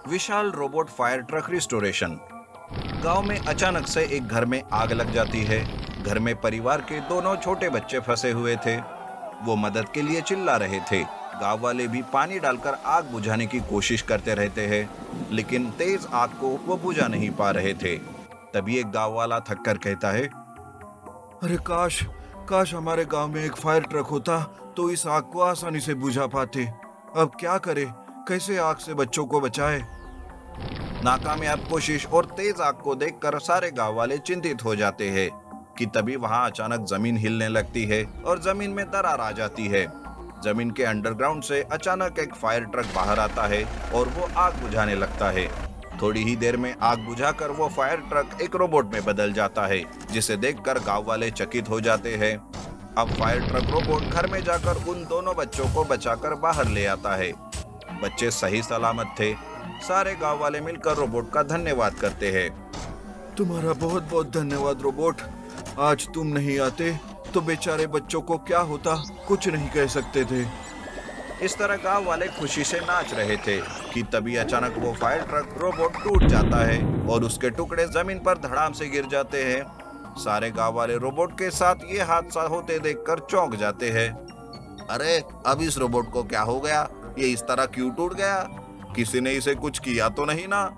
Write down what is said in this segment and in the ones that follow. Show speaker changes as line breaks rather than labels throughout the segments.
विशाल robot fire truck restoration. गांव में अचानक से एक घर में आग लग जाती है। घर में परिवार के दोनों छोटे बच्चे फंसे हुए थे। वो मदद के लिए चिल्ला रहे थे। गांव वाले भी पानी डालकर आग बुझाने की कोशिश करते रहते हैं, लेकिन तेज आग को वो बुझा नहीं पा रहे थे। तभी एक गांव वाला थक कर कहता है, अरे काश काश हमारे गांव में एक फायर ट्रक होता तो इस आग को आसानी से बुझा पाते। अब क्या करे, कैसे आग से बच्चों को बचाए। नाकामयाब कोशिश और तेज आग को देखकर सारे गांव वाले चिंतित हो जाते हैं कि तभी वहां अचानक जमीन हिलने लगती है और जमीन में दरार आ जाती है। जमीन के अंडरग्राउंड से अचानक एक फायर ट्रक बाहर आता है और वो आग बुझाने लगता है। थोड़ी ही देर में आग बुझाकर वो फायर ट्रक एक रोबोट में बदल जाता है, जिसे देखकर गांव वाले चकित हो जाते हैं। अब फायर ट्रक रोबोट घर में जाकर उन दोनों बच्चों को बचाकर बाहर ले आता है। बच्चे सही सलामत थे। सारे गांव वाले मिलकर रोबोट का धन्यवाद करते हैं। तुम्हारा बहुत बहुत धन्यवाद रोबोट। आज तुम नहीं आते तो बेचारे बच्चों को क्या होता, कुछ नहीं कह सकते थे। इस तरह गांव वाले खुशी से नाच रहे थे कि तभी अचानक वो फायर ट्रक रोबोट टूट जाता है और उसके टुकड़े जमीन पर धड़ाम से गिर जाते हैं। सारे गांव वाले रोबोट के साथ ये हादसा होते देखकर चौंक जाते हैं। अरे अब इस रोबोट को क्या हो गया, ये इस तरह क्यों टूट गया? किसी ने इसे कुछ किया तो नहीं ना?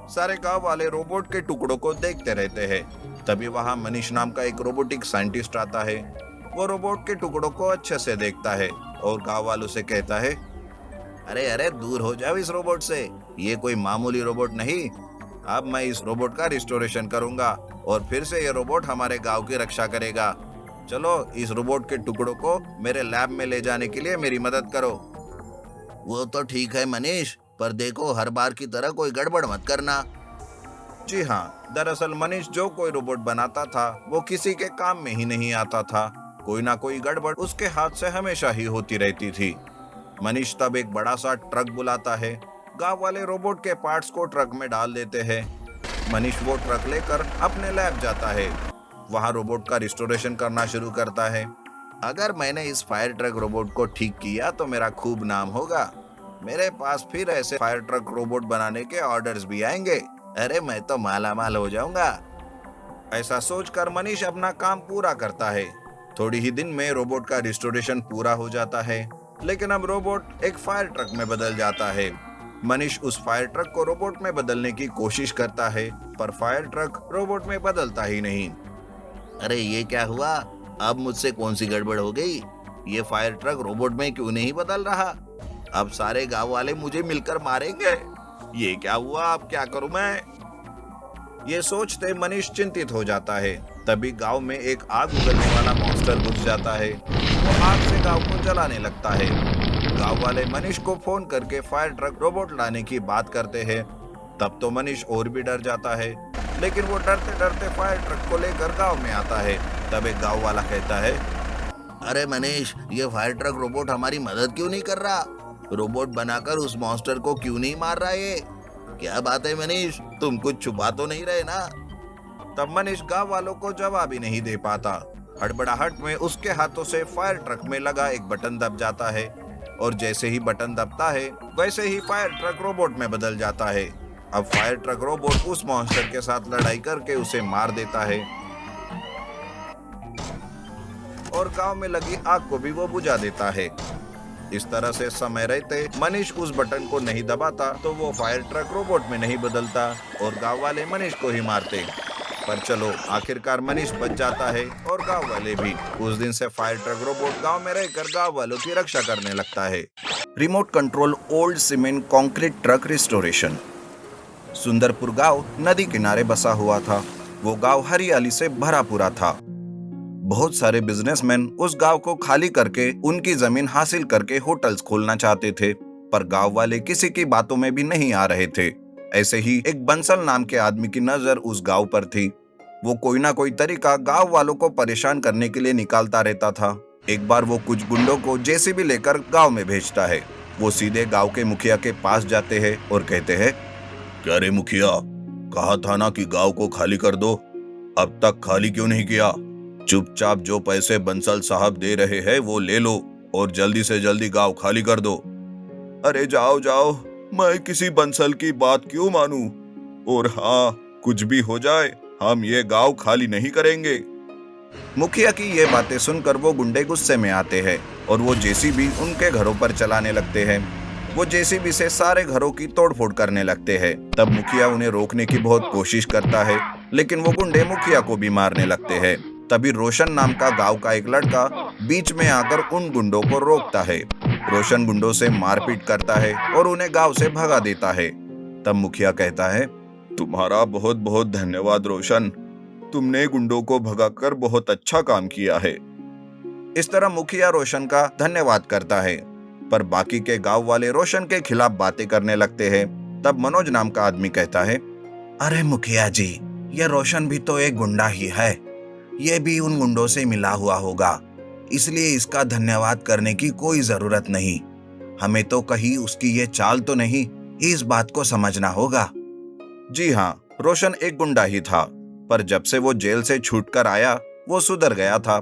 सारे गांव वाले रोबोट के टुकड़ों को देखते रहते हैं। तभी वहां मनीष नाम का एक रोबोटिक साइंटिस्ट आता है। वो रोबोट के टुकड़ों को अच्छे से देखता है और गांव वालों से कहता है, अरे अरे दूर हो जाओ इस रोबोट से, ये कोई मामूली रोबोट नहीं। अब मैं इस रोबोट का रिस्टोरेशन करूंगा और फिर से ये रोबोट हमारे गांव की रक्षा करेगा। चलो इस रोबोट के टुकड़ों को मेरे लैब में ले जाने के लिए मेरी मदद करो। वो तो ठीक है मनीष, पर देखो हर बार की तरह कोई गड़बड़ मत करना। जी हाँ, दरअसल मनीष जो कोई रोबोट बनाता था वो किसी के काम में ही नहीं आता था। कोई ना कोई गड़बड़ उसके हाथ से हमेशा ही होती रहती थी। मनीष तब एक बड़ा सा ट्रक बुलाता है। गांव वाले रोबोट के पार्ट्स को ट्रक में डाल देते हैं। मनीष वो ट्रक लेकर अपने लैब जाता है। वहाँ रोबोट का रिस्टोरेशन करना शुरू करता है। अगर मैंने इस फायर ट्रक रोबोट को ठीक किया तो मेरा खूब नाम होगा। मेरे पास फिर ऐसे फायर ट्रक रोबोट बनाने के ऑर्डर्स भी आएंगे। अरे मैं तो माला माल हो जाऊंगा। ऐसा सोचकर मनीष अपना काम पूरा करता है। थोड़ी ही दिन में रोबोट का रिस्टोरेशन पूरा हो जाता है, लेकिन अब रोबोट एक फायर ट्रक में बदल जाता है। मनीष उस फायर ट्रक को रोबोट में बदलने की कोशिश करता है, पर फायर ट्रक रोबोट में बदलता ही नहीं। अरे ये क्या हुआ? अब मुझसे कौन सी गड़बड़ हो गई? ये फायर ट्रक रोबोट में क्यों नहीं बदल रहा? अब सारे गांव वाले मुझे मिलकर मारेंगे। ये क्या हुआ? अब क्या करूं मैं? ये सोचते मनीष चिंतित हो जाता है। तभी गांव में एक आग उगलने वाला मॉन्स्टर घुस जाता है। वो आग से गांव को जलाने लगता है। गांव वाले मनीष को फोन करके फायर ट्रक रोबोट लाने की बात करते हैं। तब तो मनीष और भी डर जाता है, लेकिन वो डरते डरते फायर ट्रक को लेकर गांव में आता है। तब एक गांव वाला कहता है, अरे मनीष, ये फायर ट्रक रोबोट हमारी मदद क्यों नहीं कर रहा? रोबोट बनाकर उस मॉन्स्टर को क्यों नहीं मार रहा? ये क्या बात है मनीष, तुम कुछ छुपा तो नहीं रहे ना? तब मनीष गांव वालों को जवाब ही नहीं दे पाता। हड़बड़ाहट में उसके हाथों से फायर ट्रक में लगा एक बटन दब जाता है और जैसे ही बटन दबता है वैसे ही फायर ट्रक रोबोट में बदल जाता है। अब फायर ट्रक रोबोट उस मॉन्स्टर के साथ लड़ाई करके उसे मार देता है और गांव में लगी आग को भी वो बुझा देता है। इस तरह से समय रहते मनीष उस बटन को नहीं दबाता तो वो फायर ट्रक रोबोट में नहीं बदलता और गांव वाले मनीष को ही मारते। पर चलो, आखिरकार मनीष बच जाता है और गांव वाले भी। उस दिन से फायर ट्रक रोबोट गांव में रहकर गांव वालों की रक्षा करने लगता है। Remote control old cement concrete truck restoration. Sundarpur गांव नदी किनारे बसा हुआ था। वो गांव हरियाली से भरा पूरा था। बहुत सारे बिजनेसमैन उस गांव को खाली करके उनकी जमीन हासिल करके होटल्स खोलना चाहते थे, पर गांव वाले किसी की बातों में भी नहीं आ रहे थे। ऐसे ही एक बंसल नाम के आदमी की नजर उस गांव पर थी। वो कोई ना कोई तरीका गांव वालों को परेशान करने के लिए निकालता रहता था। एक बार वो कुछ गुंडों को जेसीबी लेकर गांव में भेजता है। वो सीधे गांव के मुखिया के पास जाते हैं और कहते हैं, क्या रे मुखिया, कहा था ना कि गांव को खाली कर दो, अब तक खाली क्यों नहीं किया? चुपचाप जो पैसे बंसल साहब दे रहे हैं वो ले लो और जल्दी से जल्दी गांव खाली कर दो। अरे जाओ जाओ,
मैं किसी बंसल की बात क्यों मानूं? और हाँ, कुछ भी हो जाए, हम ये गांव खाली नहीं करेंगे।
मुखिया की ये बातें सुनकर वो गुंडे गुस्से में आते हैं और वो जेसीबी उनके घरों पर चलाने लगते हैं। वो जेसीबी से सारे घरों की तोड़फोड़ करने लगते हैं। तब मुखिया उन्हें रोकने की बहुत कोशिश करता है, लेकिन वो गुंडे मुखिया को भी मारने लगते हैं। तभी रोशन नाम का गांव का एक लड़का बीच में आकर उन गुंडों को रोकता है। रोशन गुंडों से मारपीट करता है और उन्हें गांव से भगा देता है। तब मुखिया कहता है,
तुम्हारा बहुत बहुत धन्यवाद रोशन, तुमने गुंडों को भगाकर बहुत अच्छा काम किया है।
इस तरह मुखिया रोशन का धन्यवाद करता है, पर बाकी के गांव वाले रोशन के खिलाफ बातें करने लगते हैं। तब मनोज नाम का आदमी कहता है, अरे मुखिया जी, ये रोशन भी तो एक गुंडा ही है। ये भी उन गुंडों से मिला हुआ होगा, इसलिए इसका धन्यवाद करने की कोई जरूरत नहीं। हमें तो कहीं उसकी ये चाल तो नहीं, इस बात को समझना होगा। जी हाँ, रोशन एक गुंडा ही था, पर जब से वो जेल से छूटकर आया वो सुधर गया था।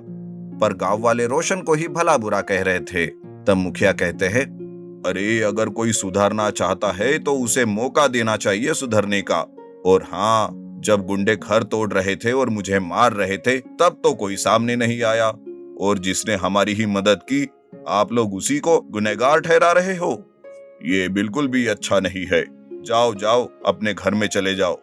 पर गांव वाले रोशन को ही भला बुरा कह रहे थे। तब मुखिया कहते हैं,
अरे अगर कोई सुधरना चाहता है तो उसे मौका देना चाहिए सुधरने का। और हाँ, जब गुंडे घर तोड़ रहे थे और मुझे मार रहे थे तब तो कोई सामने नहीं आया, और जिसने हमारी ही मदद की आप लोग उसी को गुनहगार ठहरा रहे हो। ये बिल्कुल भी अच्छा नहीं है। जाओ जाओ, अपने घर में चले जाओ।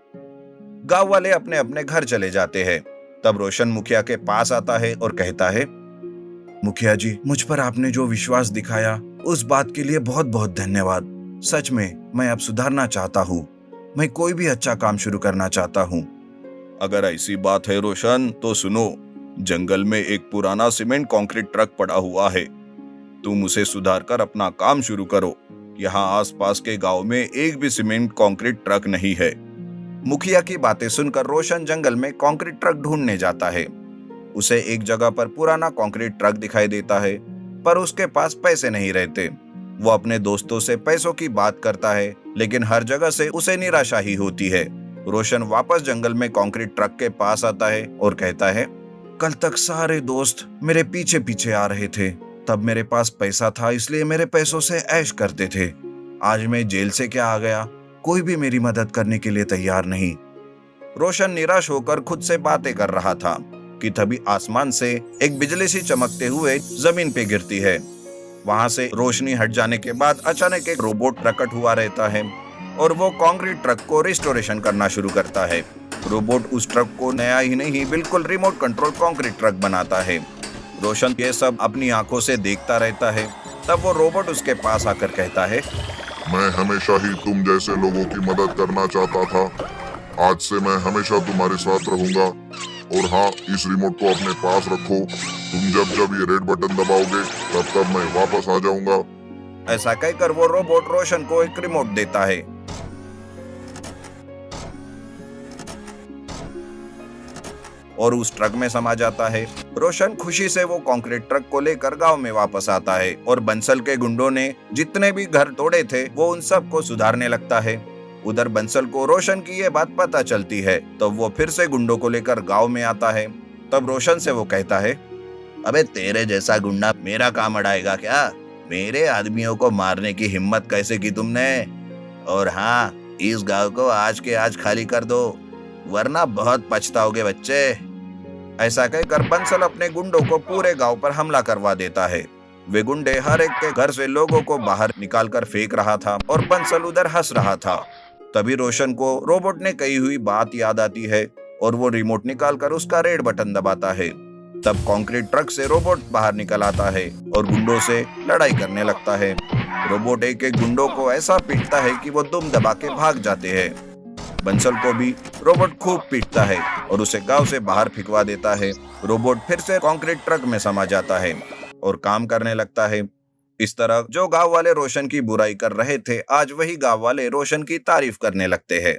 गांव वाले अपने अपने घर चले जाते हैं। तब रोशन मुखिया के पास आता है और कहता है, मुखिया जी, मुझ पर आपने जो विश्वास दिखाया उस बात के लिए बहुत बहुत धन्यवाद। सच में मैं अब सुधारना चाहता हूँ। मैं कोई भी अच्छा काम शुरू करना चाहता हूँ।
अगर ऐसी बात है रोशन तो सुनो, जंगल में एक पुराना सीमेंट कंक्रीट ट्रक पड़ा हुआ है। तुम उसे सुधार कर अपना काम शुरू करो। यहाँ आसपास के गांव में एक भी सीमेंट कंक्रीट ट्रक नहीं है।
मुखिया की बातें सुनकर रोशन जंगल में कंक्रीट ट्रक ढूंढने जाता है। उसे एक जगह पर पुराना कंक्रीट ट्रक दिखाई देता है, पर उसके पास पैसे नहीं रहते। वो अपने दोस्तों से पैसों की बात करता है, लेकिन हर जगह से उसे निराशा ही होती है। रोशन वापस जंगल में कंक्रीट ट्रक के पास आता है और कहता है, कल तक सारे दोस्त मेरे पीछे पीछे आ रहे थे। तब मेरे पास पैसा था, इसलिए मेरे पैसों से ऐश करते थे। आज मैं जेल से क्या आ गया, कोई भी मेरी मदद करने के लिए तैयार नहीं। रोशन निराश होकर खुद से बातें कर रहा था कि तभी आसमान से एक बिजली सी चमकते हुए जमीन पे गिरती है। वहां से रोशनी हट जाने के बाद अचानक एक रोबोट प्रकट हुआ रहता है और वो कंक्रीट ट्रक को रिस्टोरेशन करना शुरू करता है। रोबोट उस ट्रक को नया ही नहीं, बिल्कुल रिमोट कंट्रोल कंक्रीट ट्रक बनाता है। रोशन ये सब अपनी आंखों से देखता रहता है। तब वो रोबोट उसके पास आकर कहता है,
मैं हमेशा ही तुम जैसे लोगों की मदद करना चाहता था। आज से मैं हमेशा तुम्हारे साथ रहूंगा। और हाँ, इस रिमोट को अपने पास रखो। तुम जब जब ये रेड बटन दबाओगे तब तब मैं वापस आ जाऊंगा।
ऐसा कहकर वो रोबोट रोशन को एक रिमोट देता है। और उस ट्रक में समा जाता है। रोशन खुशी से वो कंक्रीट ट्रक को लेकर गांव में वापस आता है और बंसल के गुंडों ने जितने भी घर तोड़े थे वो उन सबको सुधारने लगता है। उधर बंसल को रोशन की ये बात पता चलती है, तो वो फिर से गुंडों को लेकर गांव में आता है। तब रोशन से वो कहता है, अबे तेरे जैसा गुंडा मेरा काम अड़ाएगा क्या? मेरे आदमियों को मारने की हिम्मत कैसे की तुमने? और हाँ, इस गांव को आज के आज खाली कर दो, वरना बहुत पछताओगे बच्चे। ऐसा कहकर बंसल अपने गुंडों को पूरे गांव पर हमला करवा देता है। वे गुंडे हर एक के घर से लोगों को बाहर निकालकर फेंक रहा था और बंसल उधर हंस रहा था। तभी रोशन को रोबोट ने कही हुई बात याद आती है और वो रिमोट निकालकर उसका रेड बटन दबाता है। तब कंक्रीट ट्रक से रोबोट बाहर निकल आता है और गुंडों से लड़ाई करने लगता है। रोबोट एक एक गुंडों को ऐसा पीटता है कि वो दुम दबा के भाग जाते हैं। बंसल को भी रोबोट खूब पीटता है और उसे गांव से बाहर फिकवा देता है। रोबोट फिर से कंक्रीट ट्रक में समा जाता है और काम करने लगता है। इस तरह जो गांव वाले रोशन की बुराई कर रहे थे, आज वही गांव वाले रोशन की तारीफ करने लगते हैं।